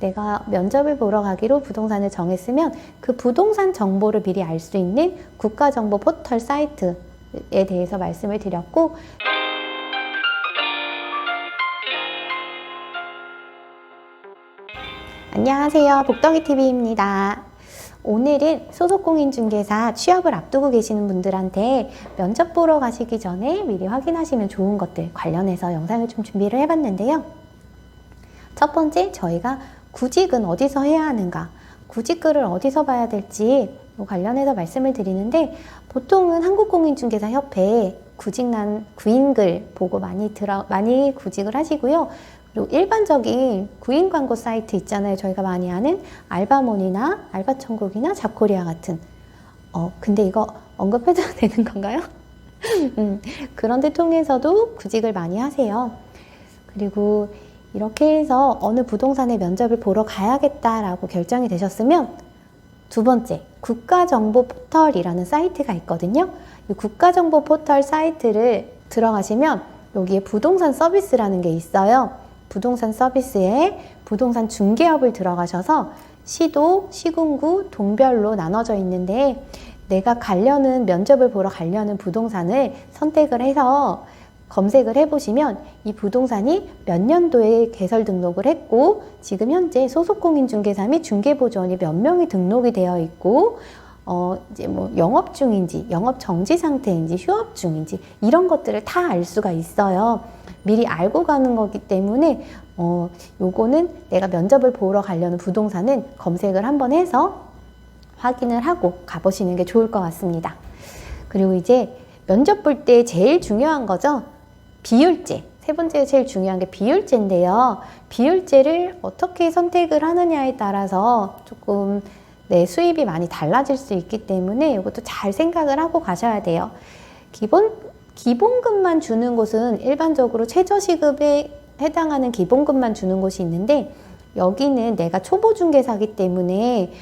내가 면접을 보러 가기로 부동산을 정했으면 그 부동산 정보를 미리 알 수 있는 국가정보 포털 사이트에 대해서 말씀을 드렸고, 안녕하세요. 복덩이TV입니다. 오늘은 소속공인중개사 취업을 앞두고 계시는 분들한테 면접 보러 가시기 전에 미리 확인하시면 좋은 것들 관련해서 영상을 좀 준비를 해봤는데요. 첫 번째, 저희가 구직은 어디서 해야 하는가, 구직글을 어디서 봐야 될지 관련해서 말씀을 드리는데, 보통은 한국공인중개사협회에 구직난 구인글 보고 많이 구직을 하시고요. 그리고 일반적인 구인 광고 사이트 있잖아요. 저희가 많이 아는 알바몬이나 알바천국이나 잡코리아 같은. 근데 이거 언급해도 되는 건가요? 그런 데 통해서도 구직을 많이 하세요. 그리고 이렇게 해서 어느 부동산에 면접을 보러 가야겠다라고 결정이 되셨으면, 두 번째, 국가정보 포털이라는 사이트가 있거든요. 이 국가정보 포털 사이트를 들어가시면 여기에 부동산 서비스라는 게 있어요. 부동산 서비스에 부동산 중개업을 들어가셔서 시도, 시군구, 동별로 나눠져 있는데, 내가 면접을 보러 가려는 부동산을 선택을 해서 검색을 해보시면 이 부동산이 몇 년도에 개설 등록을 했고, 지금 현재 소속공인중개사 및 중개보조원이 몇 명이 등록이 되어 있고, 이제 뭐 영업 중인지, 영업 정지 상태인지, 휴업 중인지, 이런 것들을 다 알 수가 있어요. 미리 알고 가는 거기 때문에 요거는 내가 면접을 보러 가려는 부동산은 검색을 한번 해서 확인을 하고 가보시는 게 좋을 것 같습니다. 그리고 이제 면접 볼 때 제일 중요한 거죠. 비율제. 세 번째 제일 중요한 게 비율제인데요. 비율제를 어떻게 선택을 하느냐에 따라서 조금 수입이 많이 달라질 수 있기 때문에 이것도 잘 생각을 하고 가셔야 돼요. 기본급만 주는 곳은 일반적으로 최저시급에 해당하는 기본급만 주는 곳이 있는데, 여기는 내가 초보중개사이기 때문에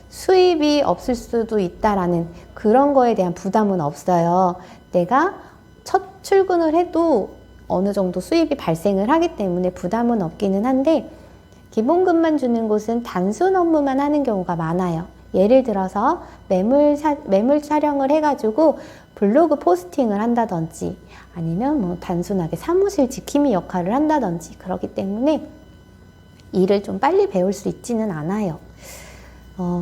수입이 없을 수도 있다라는 그런 거에 대한 부담은 없어요. 내가 첫 출근을 해도 어느 정도 수입이 발생을 하기 때문에 부담은 없기는 한데, 기본급만 주는 곳은 단순 업무만 하는 경우가 많아요. 예를 들어서 매물 촬영을 해가지고 블로그 포스팅을 한다든지, 아니면 뭐 단순하게 사무실 지킴이 역할을 한다든지, 그렇기 때문에 일을 좀 빨리 배울 수 있지는 않아요.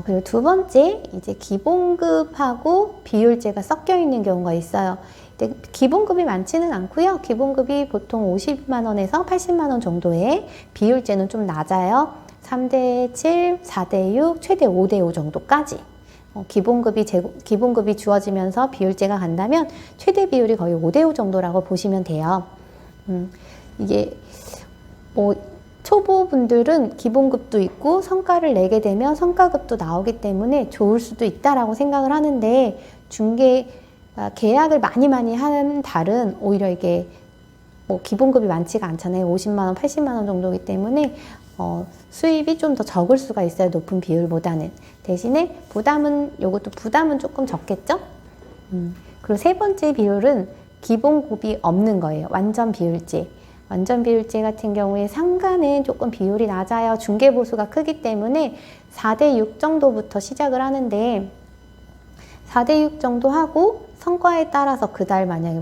그리고 두 번째, 이제 기본급하고 비율제가 섞여 있는 경우가 있어요. 근데 기본급이 많지는 않고요. 기본급이 보통 50만 원에서 80만 원 정도에, 비율제는 좀 낮아요. 3대7, 4대6, 최대 5대5 정도까지. 기본급이 주어지면서 비율제가 간다면 최대 비율이 거의 5대5 정도라고 보시면 돼요. 이게 초보분들은 기본급도 있고 성과를 내게 되면 성과급도 나오기 때문에 좋을 수도 있다라고 생각을 하는데, 계약을 많이 하는 달은 오히려 이게 기본급이 많지가 않잖아요. 50만 원, 80만 원 정도이기 때문에 수입이 좀 더 적을 수가 있어요. 높은 비율보다는. 대신에 이것도 부담은 조금 적겠죠? 그리고 세 번째 비율은 기본급이 없는 거예요. 완전 비율제. 완전 비율제 같은 경우에 상가는 조금 비율이 낮아요. 중개보수가 크기 때문에 4대6 정도부터 시작을 하는데, 4대6 정도 하고 성과에 따라서 그달 만약에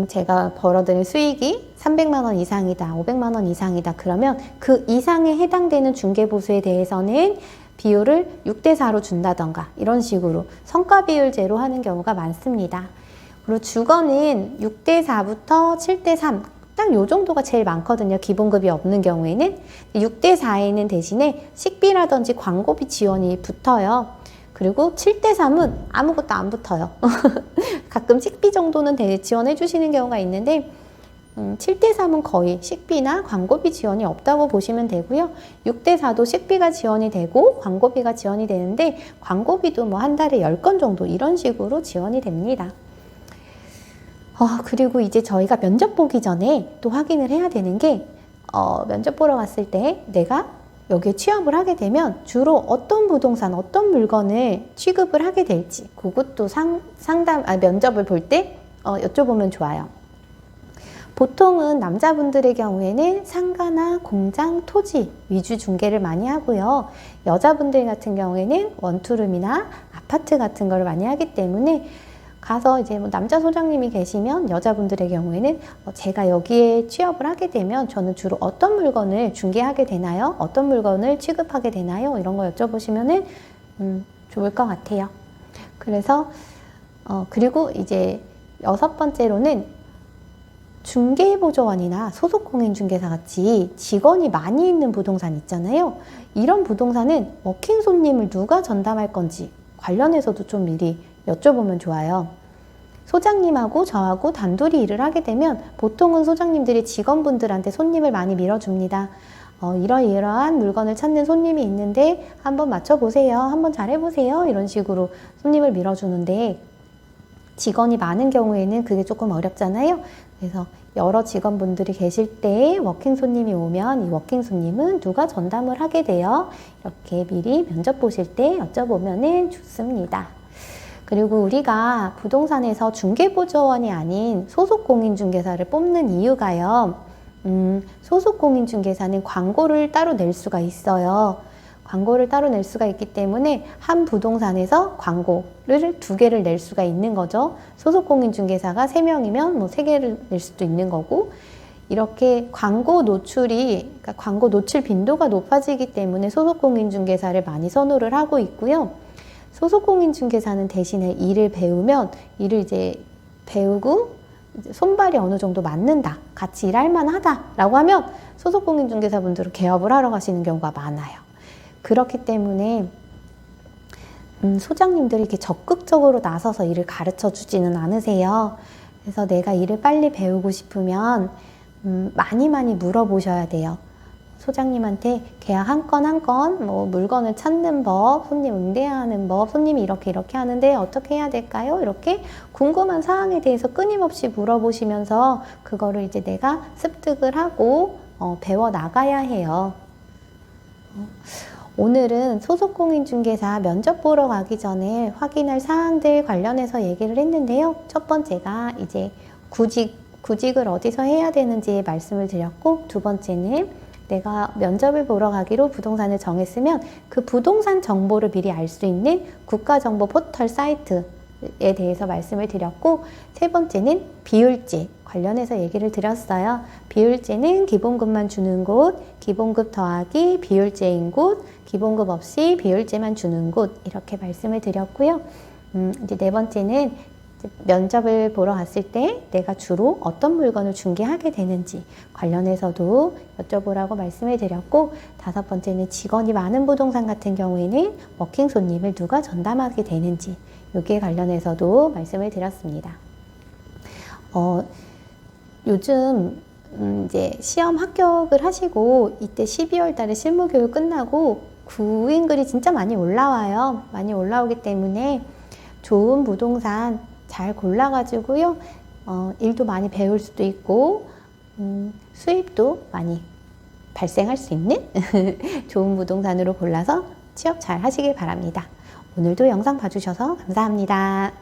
제가 벌어들인 수익이 300만 원 이상이다, 500만 원 이상이다, 그러면 그 이상에 해당되는 중개보수에 대해서는 비율을 6대4로 준다던가, 이런 식으로 성과 비율제로 하는 경우가 많습니다. 그리고 주거는 6대4부터 7대3, 딱 요 정도가 제일 많거든요. 기본급이 없는 경우에는. 6대4에는 대신에 식비라든지 광고비 지원이 붙어요. 그리고 7대3은 아무것도 안 붙어요. 가끔 식비 정도는 지원해 주시는 경우가 있는데, 7대3은 거의 식비나 광고비 지원이 없다고 보시면 되고요. 6대4도 식비가 지원이 되고 광고비가 지원이 되는데, 광고비도 뭐 한 달에 10건 정도 이런 식으로 지원이 됩니다. 그리고 이제 저희가 면접 보기 전에 또 확인을 해야 되는 게, 면접 보러 갔을 때 내가 여기에 취업을 하게 되면 주로 어떤 부동산, 어떤 물건을 취급을 하게 될지, 그것도 면접을 볼 때 여쭤보면 좋아요. 보통은 남자분들의 경우에는 상가나 공장, 토지 위주 중개를 많이 하고요. 여자분들 같은 경우에는 원투룸이나 아파트 같은 걸 많이 하기 때문에 가서 이제 뭐 남자 소장님이 계시면 여자분들의 경우에는 제가 여기에 취업을 하게 되면 저는 주로 어떤 물건을 중개하게 되나요? 어떤 물건을 취급하게 되나요? 이런 거 여쭤보시면은 좋을 것 같아요. 그래서 그리고 이제 6번째로는 중개보조원이나 소속공인중개사 같이 직원이 많이 있는 부동산 있잖아요. 이런 부동산은 워킹 손님을 누가 전담할 건지 관련해서도 좀 미리 여쭤보면 좋아요. 소장님하고 저하고 단둘이 일을 하게 되면 보통은 소장님들이 직원분들한테 손님을 많이 밀어줍니다. 이러이러한 물건을 찾는 손님이 있는데 한번 맞춰보세요. 한번 잘해보세요. 이런 식으로 손님을 밀어주는데 직원이 많은 경우에는 그게 조금 어렵잖아요. 그래서 여러 직원분들이 계실 때 워킹 손님이 오면 이 워킹 손님은 누가 전담을 하게 돼요. 이렇게 미리 면접 보실 때 여쭤보면 좋습니다. 그리고 우리가 부동산에서 중개보조원이 아닌 소속공인중개사를 뽑는 이유가요. 소속공인중개사는 광고를 따로 낼 수가 있어요. 광고를 따로 낼 수가 있기 때문에 한 부동산에서 광고를 2개를 낼 수가 있는 거죠. 소속공인중개사가 3명이면 뭐 3개를 낼 수도 있는 거고, 이렇게 광고 노출이, 그러니까 광고 노출 빈도가 높아지기 때문에 소속공인중개사를 많이 선호를 하고 있고요. 소속공인중개사는 대신에 일을 배우면 일을 이제 배우고 이제 손발이 어느 정도 맞는다, 같이 일할 만하다라고 하면 소속공인중개사분들은 개업을 하러 가시는 경우가 많아요. 그렇기 때문에 소장님들이 이렇게 적극적으로 나서서 일을 가르쳐 주지는 않으세요. 그래서 내가 일을 빨리 배우고 싶으면 많이 물어보셔야 돼요. 소장님한테 계약 한 건 한 건, 뭐 물건을 찾는 법, 손님 응대하는 법, 손님이 이렇게 하는데 어떻게 해야 될까요? 이렇게 궁금한 사항에 대해서 끊임없이 물어보시면서 그거를 이제 내가 습득을 하고 배워 나가야 해요. 오늘은 소속공인중개사 면접 보러 가기 전에 확인할 사항들 관련해서 얘기를 했는데요. 첫 번째가 이제 구직을 어디서 해야 되는지 말씀을 드렸고, 두 번째는 내가 면접을 보러 가기로 부동산을 정했으면 그 부동산 정보를 미리 알 수 있는 국가정보 포털 사이트에 대해서 말씀을 드렸고, 세 번째는 비율제 관련해서 얘기를 드렸어요. 비율제는 기본급만 주는 곳, 기본급 더하기 비율제인 곳, 기본급 없이 비율제만 주는 곳, 이렇게 말씀을 드렸고요. 이제 네 번째는 면접을 보러 갔을 때 내가 주로 어떤 물건을 중개하게 되는지 관련해서도 여쭤보라고 말씀을 드렸고, 다섯 번째는 직원이 많은 부동산 같은 경우에는 워킹 손님을 누가 전담하게 되는지, 여기에 관련해서도 말씀을 드렸습니다. 요즘 이제 시험 합격을 하시고 이때 12월 달에 실무 교육 끝나고 구인글이 진짜 많이 올라와요. 많이 올라오기 때문에 좋은 부동산 잘 골라가지고요. 일도 많이 배울 수도 있고 수입도 많이 발생할 수 있는 좋은 부동산으로 골라서 취업 잘 하시길 바랍니다. 오늘도 영상 봐주셔서 감사합니다.